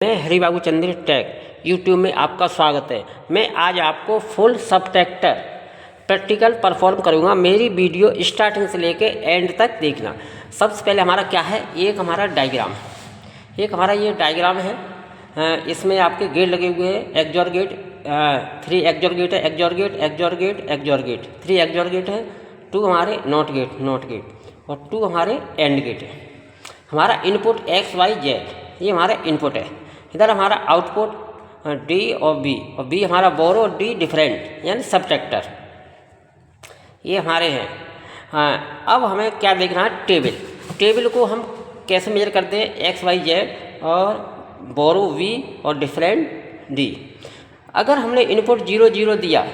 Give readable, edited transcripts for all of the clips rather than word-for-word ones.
मैं हरिबाबू चंद्र take YouTube में आपका स्वागत है। मैं आज आपको फुल सबट्रैक्टर प्रैक्टिकल परफॉर्म करूंगा। मेरी वीडियो स्टार्टिंग से लेके एंड तक देखना। सबसे पहले हमारा क्या है, एक हमारा डायग्राम, एक हमारा ये डायग्राम है। इसमें आपके गेट लगे हुए हैं, एग्जॉर गेट, 3 एग्जॉर गेट है, XOR gate, XOR gate, XOR gate, 3 XOR gate है, 2 हमारे नॉट गेट और 2 हमारे एंड गेट है। हमारा इनपुट एक्स वाई जेड ये हमारा इनपुट है। इधर हमारा आउटपुट डी और बी हमारा बोरो, डी डिफरेंट यानी सबट्रैक्टर, ये हमारे हैं। हाँ, अब हमें क्या देखना है, टेबल को हम कैसे मेजर करते हैं, एक्स वाई जेड और बोरो वी और डिफरेंट डी। अगर हमने इनपुट 0 0 दिया,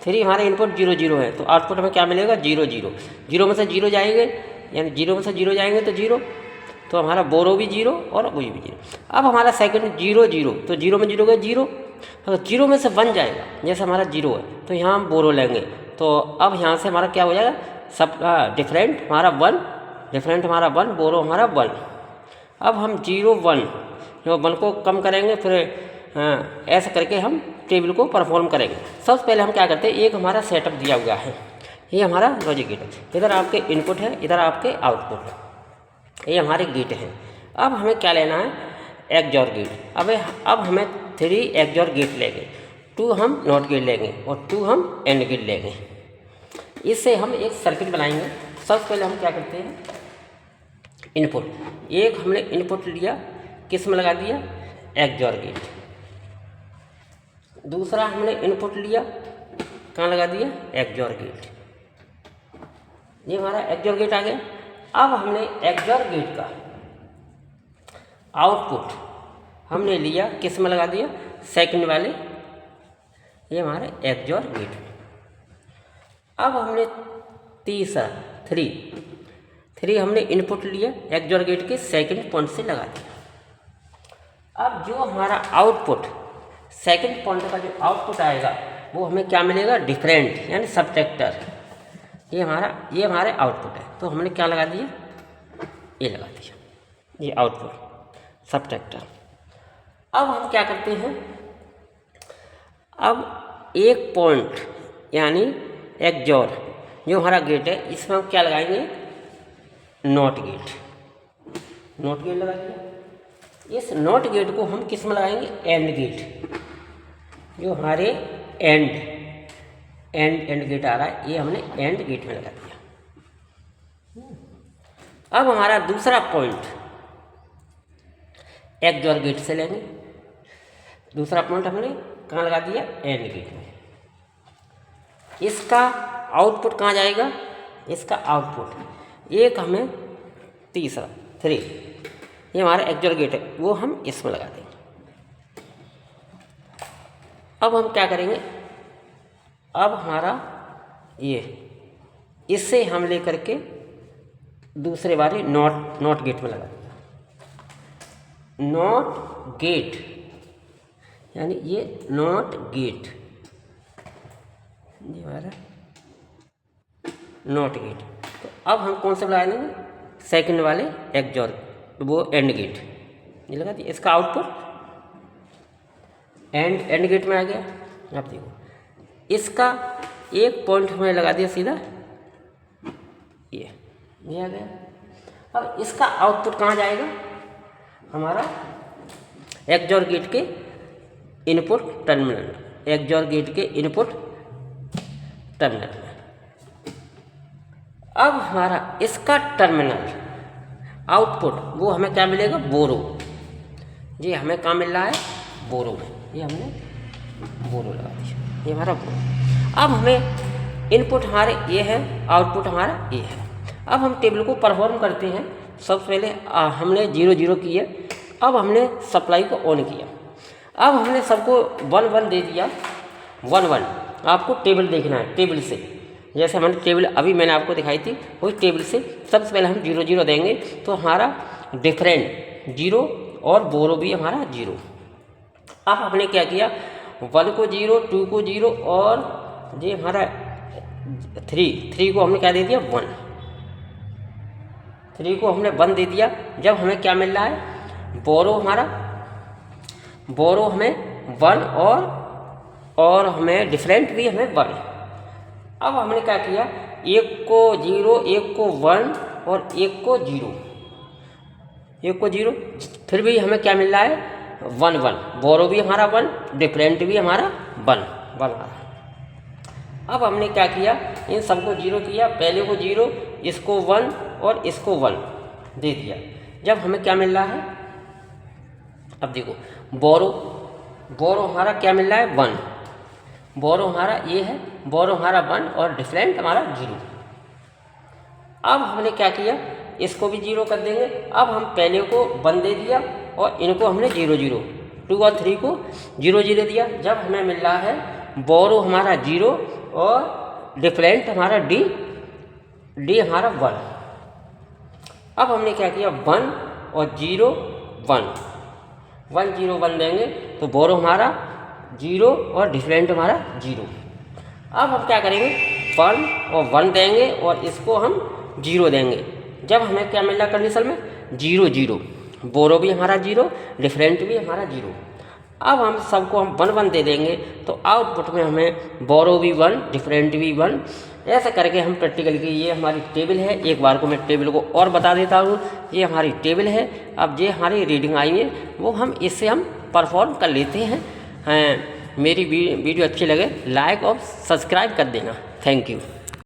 3 हमारे इनपुट 0 0 है, तो आउटपुट हमें क्या मिलेगा, 0 0। 0 में से 0 जाएंगे, यानी 0 में से 0 जाएंगे तो 0, तो हमारा बोरो भी 0 और वही भी 0। अब हमारा सेकंड 0 0, तो 0 में 0 गए 0। अगर 0 में से 1 जाएगा, जैसे हमारा 0 है तो यहाँ हम बोरो लेंगे, तो अब यहाँ से हमारा क्या हो जाएगा, सब डिफरेंट हमारा 1, डिफरेंट हमारा 1, बोरो हमारा 1। अब हम 0 1 को कम करेंगे, फिर ऐसा करके हम टेबल को परफॉर्म करेंगे। सबसे पहले हम क्या करते हैं, एक हमारा सेटअप दिया हुआ है, ये हमारा लॉजिक गेट है। इधर आपके इनपुट है, इधर आपके आउटपुट, ये हमारे गेट हैं। अब हमें क्या लेना है, एग्जॉर गेट। अब हमें 3 एग्जॉर गेट लेंगे, 2 हम नॉट गेट लेंगे और 2 हम एंड गेट लेंगे। इससे हम एक सर्किट बनाएंगे। सबसे पहले हम क्या करते हैं, इनपुट, एक हमने इनपुट लिया, किस में लगा दिया, एग्जॉर गेट। दूसरा हमने इनपुट लिया, कहाँ लगा दिया, एग्जॉर गेट। ये हमारा एग्जॉर गेट आ गया। अब हमने एग्जॉर गेट का आउटपुट हमने लिया, किस में लगा दिया, सेकंड वाले, ये हमारे एग्जॉर गेट। अब हमने तीसरा 3 हमने इनपुट लिया, एग्जॉर गेट के सेकंड पॉइंट से लगा दिया। अब जो हमारा आउटपुट, सेकंड पॉइंट का जो आउटपुट आएगा, वो हमें क्या मिलेगा, डिफरेंट यानी सबट्रैक्टर। ये हमारे आउटपुट है, तो हमने क्या लगा दिया, ये लगा दिया, ये आउटपुट सबट्रैक्टर। अब हम क्या करते हैं, अब एक पॉइंट यानी एग्जॉर जो हमारा गेट है, इसमें हम क्या लगाएंगे, नॉट गेट लगा दिया। इस नॉट गेट को हम किस में लगाएंगे, एंड गेट, जो हमारे एंड गेट आ रहा है, ये हमने एंड गेट में लगा दिया। अब हमारा दूसरा पॉइंट एग्जॉर गेट से लेंगे, दूसरा पॉइंट हमने कहाँ लगा दिया, एंड गेट में। इसका आउटपुट कहाँ जाएगा, इसका आउटपुट एक हमें तीसरा 3, ये हमारा एग्जॉर गेट है, वो हम इसमें लगा देंगे। अब हम क्या करेंगे, अब हमारा ये, इससे हम लेकर के दूसरे वाले नॉट गेट में लगा दिया। नॉट गेट यानी ये नॉट गेट, ये हमारा नॉट गेट। तो अब हम कौन सा लगा लेंगे, सेकंड वाले एग्जॉर, वो एंड गेट, ये लगा दिया। इसका आउटपुट एंड गेट में आ गया। आप देखो, इसका एक पॉइंट हमें लगा दिया सीधा, ये आ गया। अब इसका आउटपुट कहाँ जाएगा, हमारा एग्जॉर गेट के इनपुट टर्मिनल, एग्जॉर गेट के इनपुट टर्मिनल में। अब हमारा इसका टर्मिनल आउटपुट, वो हमें क्या मिलेगा, बोरो। जी हमें कहाँ मिल रहा है, बोरो में, ये हमने बोरो लगा दिया, ये हमारा बोरो। अब हमें इनपुट हमारे ये है, आउटपुट हमारा ये है। अब हम टेबल को परफॉर्म करते हैं। सबसे पहले हमने 0 0 किए, अब हमने सप्लाई को ऑन किया। अब हमने सबको 1 1 दे दिया, 1 1। आपको टेबल देखना है, टेबल से, जैसे हमने टेबल अभी मैंने आपको दिखाई थी, वही टेबल से सबसे पहले हम 0 0 देंगे, तो हमारा डिफरेंट 0 और बोरो भी हमारा 0। अब हमने क्या किया, 1 को 0, 2 को 0 और ये हमारा 3 को हमने क्या दे दिया, 1। 3 को हमने 1 दे दिया। जब हमें क्या मिल रहा है, बोरो हमारा बोरो हमें 1 और हमें डिफरेंट भी हमें 1। अब हमने क्या किया, एक को 0, एक को 1 और एक को 0, एक को 0, फिर भी हमें क्या मिल रहा है 1 1। बोरो भी हमारा 1, डिफरेंट भी हमारा 1 1 आ रहा। अब हमने क्या किया, इन सबको 0 किया, पहले को 0, इसको 1 और इसको 1 दे दिया। जब हमें क्या मिल रहा है, अब देखो बोरो हमारा क्या मिल रहा है 1, बोरो हमारा ये है, बोरो हमारा 1 और डिफरेंट हमारा 0। अब हमने क्या किया, इसको भी 0 कर देंगे। अब हम पहले को 1 दे दिया और इनको हमने 0 0, 2 और 3 को 0 0 दिया। जब हमें मिल रहा है बोरो हमारा 0 और डिफरेंट हमारा डी हमारा 1। अब हमने क्या किया, 1 और 0 1 1 0 1 देंगे तो बोरो हमारा 0 और डिफरेंट हमारा 0। अब हम क्या करेंगे, 1 और 1 देंगे और इसको हम 0 देंगे। जब हमें क्या मिल रहा कंडीशन में 0 0, बोरो भी हमारा 0, डिफरेंट भी हमारा 0। अब हम सबको हम 1 1 दे देंगे तो आउटपुट में हमें बोरो भी 1, डिफरेंट भी 1। ऐसा करके हम प्रैक्टिकल की ये हमारी टेबल है। एक बार को मैं टेबल को और बता देता हूँ, ये हमारी टेबल है। अब ये हमारी रीडिंग आई है वो हम इससे हम परफॉर्म कर लेते हैं। मेरी वीडियो अच्छी लगे लाइक और सब्सक्राइब कर देना। Thank you.